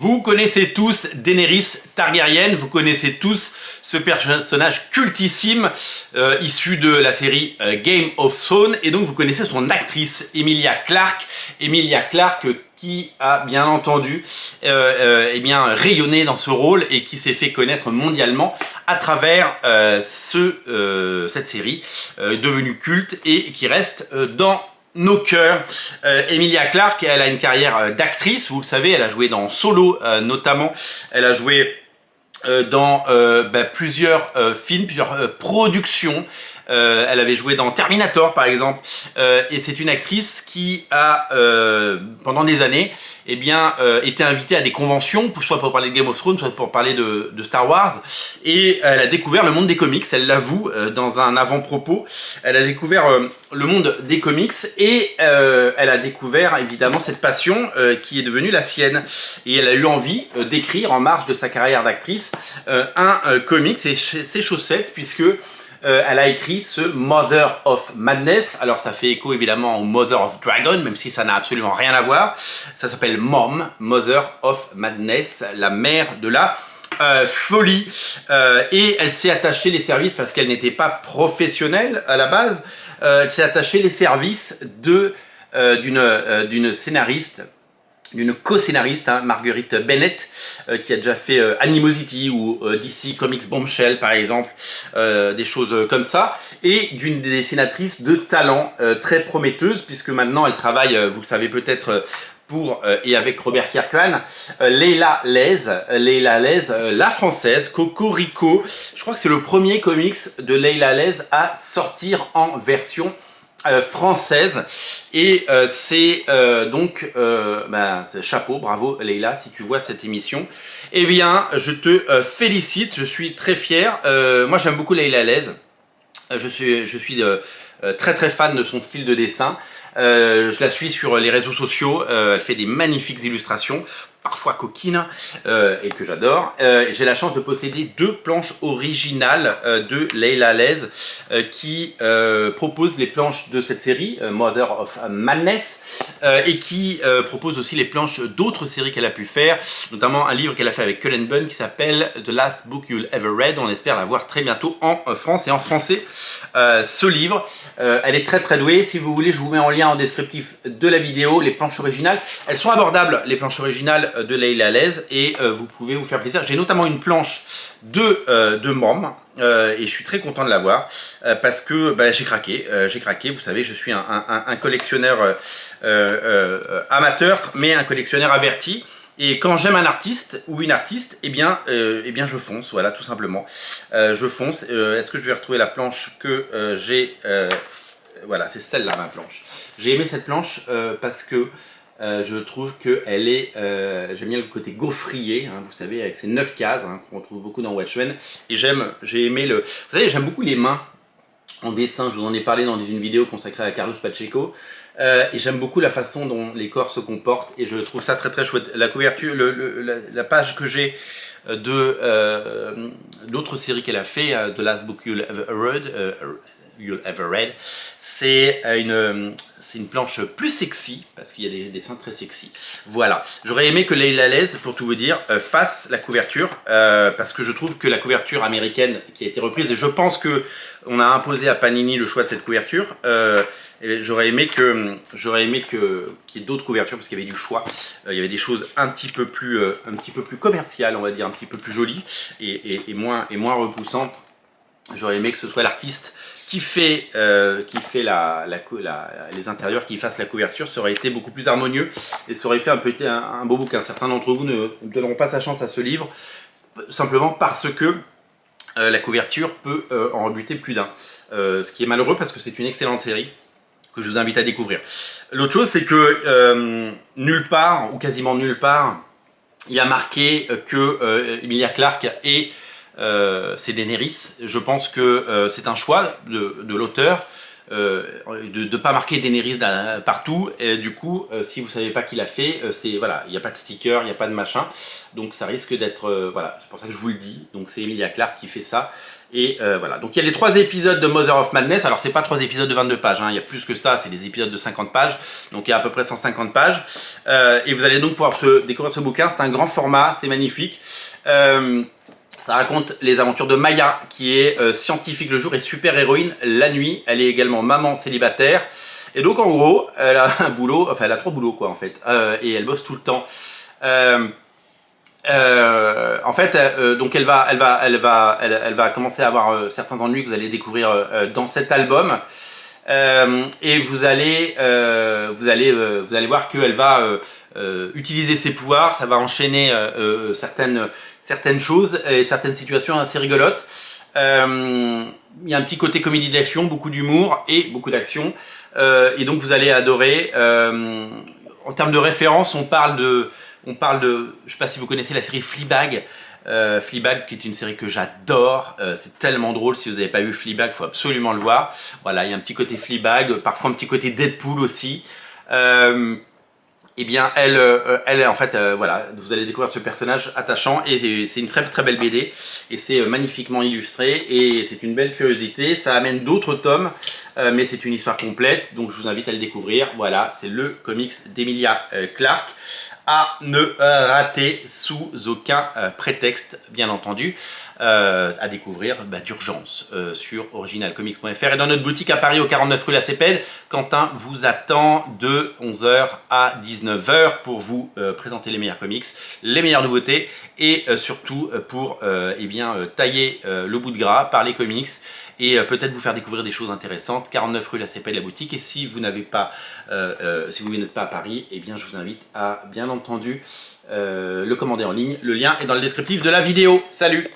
Vous connaissez tous Daenerys Targaryen, vous connaissez tous ce personnage cultissime issu de la série Game of Thrones, et donc vous connaissez son actrice Emilia Clarke. Emilia Clarke qui a bien entendu rayonné dans ce rôle et qui s'est fait connaître mondialement à travers cette série devenue culte et qui reste dans nos cœurs. Emilia Clarke, elle a une carrière d'actrice, vous le savez, elle a joué dans Solo notamment, elle a joué dans plusieurs films, plusieurs productions. Elle avait joué dans Terminator par exemple, et c'est une actrice qui a pendant des années été invitée à des conventions, soit pour parler de Game of Thrones, soit pour parler de Star Wars, et elle a découvert le monde des comics, elle l'avoue dans un avant-propos, elle a découvert le monde des comics et elle a découvert évidemment cette passion qui est devenue la sienne, et elle a eu envie d'écrire en marge de sa carrière d'actrice un comics et ses chaussettes, puisque elle a écrit ce Mother of Madness. Alors ça fait écho évidemment au Mother of Dragon, même si ça n'a absolument rien à voir. Ça s'appelle Mom, Mother of Madness, la mère de la folie. Et elle s'est attachée les services, parce qu'elle n'était pas professionnelle à la base, elle s'est attachée les services d'une scénariste, d'une co-scénariste, Marguerite Bennett, qui a déjà fait Animosity ou DC Comics Bombshell par exemple, des choses comme ça, et d'une dessinatrice de talent très prometteuse, puisque maintenant elle travaille, vous le savez peut-être, pour et avec Robert Kirkman, Leila Laize, la française, Cocorico. Je crois que c'est le premier comics de Leila Laize à sortir en version française, et c'est donc chapeau, bravo Leila, si tu vois cette émission, eh bien je te félicite, je suis très fier. Moi j'aime beaucoup Leila Laize, je suis très très fan de son style de dessin. Je la suis sur les réseaux sociaux, elle fait des magnifiques illustrations, parfois coquines, et que j'adore. J'ai la chance de posséder 2 planches originales de Leila Laize, qui propose les planches de cette série, Mother of Madness, et qui propose aussi les planches d'autres séries qu'elle a pu faire, notamment un livre qu'elle a fait avec Cullen Bunn qui s'appelle The Last Book You'll Ever Read. On espère la voir très bientôt en France et en français, ce livre. Elle est très très douée. Si vous voulez, je vous mets en lien en descriptif de la vidéo les planches originales. Elles sont abordables, les planches originales de Leila Laize, et vous pouvez vous faire plaisir. J'ai notamment une planche de Mom, et je suis très content de l'avoir, parce que j'ai craqué, vous savez, je suis un collectionneur amateur, mais un collectionneur averti. Et quand j'aime un artiste ou une artiste, eh bien je fonce, voilà, tout simplement. Je fonce. Est-ce que je vais retrouver la planche que j'ai voilà, c'est celle-là ma planche. J'ai aimé cette planche parce que je trouve qu'elle est, j'aime bien le côté gaufrier, vous savez, avec ces 9 cases qu'on retrouve beaucoup dans Watchmen. Et j'ai aimé vous savez, j'aime beaucoup les mains en dessin. Je vous en ai parlé dans une vidéo consacrée à Carlos Pacheco. Et j'aime beaucoup la façon dont les corps se comportent, et je trouve ça très très chouette. La couverture, la page que j'ai d'autres séries qu'elle a fait, The Last Book You'll Ever Read, c'est une planche plus sexy, parce qu'il y a des dessins très sexy. Voilà, j'aurais aimé que Leila Laize, pour tout vous dire, fasse la couverture, parce que je trouve que la couverture américaine qui a été reprise, et je pense que on a imposé à Panini le choix de cette couverture, j'aurais aimé qu'il y ait d'autres couvertures, parce qu'il y avait du choix. Il y avait des choses un petit peu plus commerciales, on va dire, un petit peu plus jolies et moins repoussantes. J'aurais aimé que ce soit l'artiste qui fait les intérieurs, qui fasse la couverture. Ça aurait été beaucoup plus harmonieux et ça aurait fait un beau bouquin. Certains d'entre vous ne donneront pas sa chance à ce livre, simplement parce que la couverture peut en rebuter plus d'un. Ce qui est malheureux, parce que c'est une excellente série que je vous invite à découvrir. L'autre chose, c'est que nulle part, ou quasiment nulle part, il y a marqué que Emilia Clarke c'est Daenerys. Je pense que c'est un choix de l'auteur, de pas marquer Daenerys partout. Et du coup, si vous savez pas qui l'a fait, c'est voilà, il n'y a pas de sticker, il n'y a pas de machin. Donc ça risque d'être voilà, c'est pour ça que je vous le dis. Donc c'est Emilia Clarke qui fait ça. Et voilà, donc il y a les 3 épisodes de Mother of Madness. Alors c'est pas 3 épisodes de 22 pages, hein. Il y a plus que ça, c'est des épisodes de 50 pages. Donc il y a à peu près 150 pages. Et vous allez donc pouvoir découvrir ce bouquin. C'est un grand format, c'est magnifique. Ça raconte les aventures de Maya, qui est scientifique le jour et super-héroïne la nuit. Elle est également maman célibataire. Et donc en gros, elle a un boulot, enfin elle a 3 boulots quoi en fait. Et elle bosse tout le temps. En fait, donc elle va commencer à avoir certains ennuis que vous allez découvrir dans cet album. Et vous allez voir qu'elle va utiliser ses pouvoirs, ça va enchaîner certaines choses et certaines situations assez rigolotes. Il y a un petit côté comédie d'action, beaucoup d'humour et beaucoup d'action. Et donc vous allez adorer. En termes de référence, on parle de, je ne sais pas si vous connaissez la série Fleabag. Fleabag qui est une série que j'adore, c'est tellement drôle. Si vous n'avez pas vu Fleabag, il faut absolument le voir. Voilà, il y a un petit côté Fleabag, parfois un petit côté Deadpool aussi. Eh bien, elle en fait, voilà, vous allez découvrir ce personnage attachant et c'est une très très belle BD et c'est magnifiquement illustré et c'est une belle curiosité. Ça amène d'autres tomes, mais c'est une histoire complète, donc je vous invite à le découvrir. Voilà, c'est le comics d'Emilia Clarke à ne rater sous aucun prétexte, bien entendu. À découvrir d'urgence sur originalcomics.fr et dans notre boutique à Paris au 49 rue La Cépède. Quentin vous attend de 11h à 19h pour vous présenter les meilleurs comics, les meilleures nouveautés et surtout pour tailler le bout de gras par les comics et peut-être vous faire découvrir des choses intéressantes. 49 rue La Cépède, la boutique. Et si vous n'êtes pas à Paris, eh bien je vous invite à bien entendu le commander en ligne. Le lien est dans le descriptif de la vidéo. Salut!